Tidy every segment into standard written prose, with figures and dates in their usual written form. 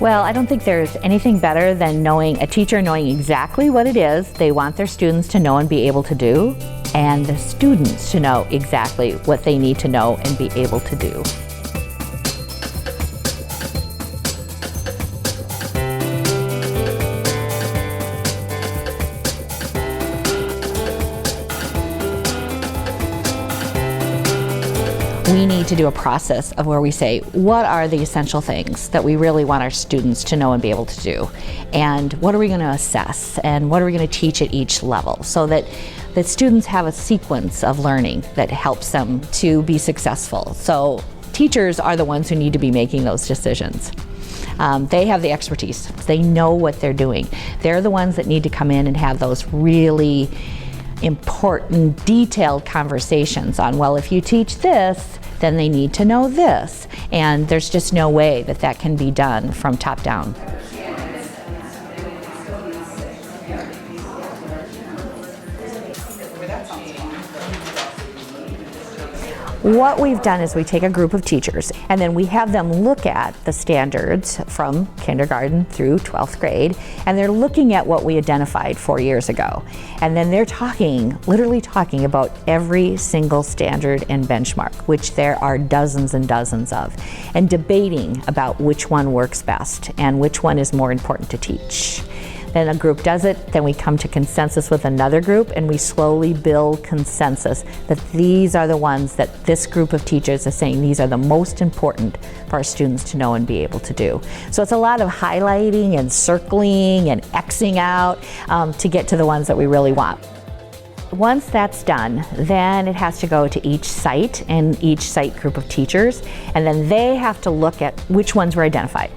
Well, I don't think there's anything better than a teacher knowing exactly what it is they want their students to know and be able to do, and the students to know exactly what they need to know and be able to do. We need to do a process of where we say, what are the essential things that we really want our students to know and be able to do? And what are we going to assess? And what are we going to teach at each level? So that students have a sequence of learning that helps them to be successful. So teachers are the ones who need to be making those decisions. They have the expertise. They know what they're doing. They're the ones that need to come in and have those really important, detailed conversations on, well, if you teach this, then they need to know this. And there's just no way that that can be done from top down. What we've done is we take a group of teachers and then we have them look at the standards from kindergarten through 12th grade, and they're looking at what we identified 4 years ago. And then they're literally talking about every single standard and benchmark, which there are dozens and dozens of, and debating about which one works best and which one is more important to teach. Then a group does it, then we come to consensus with another group, and we slowly build consensus that these are the ones that this group of teachers are saying these are the most important for our students to know and be able to do. So it's a lot of highlighting and circling and Xing out to get to the ones that we really want. Once that's done, then it has to go to each site and each site group of teachers, and then they have to look at which ones were identified.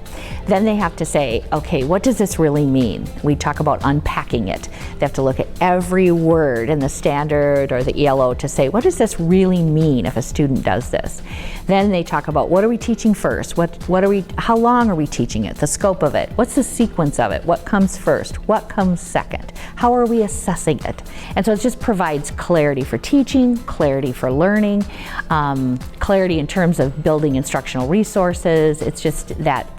Then they have to say, okay, what does this really mean? We talk about unpacking it. They have to look at every word in the standard or the ELO to say, what does this really mean if a student does this? Then they talk about, what are we teaching first? How long are we teaching it? The scope of it. What's the sequence of it? What comes first? What comes second? How are we assessing it? And so it just provides clarity for teaching, clarity for learning, clarity in terms of building instructional resources. It's just that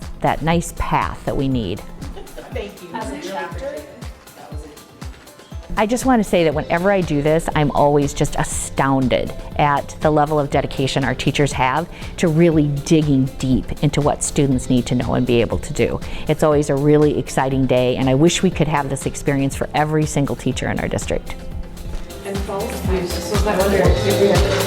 nice path that we need. Thank you. As a chapter? I just want to say that whenever I do this, I'm always just astounded at the level of dedication our teachers have to really digging deep into what students need to know and be able to do. It's always a really exciting day, and I wish we could have this experience for every single teacher in our district. And false views, so I wonder if we have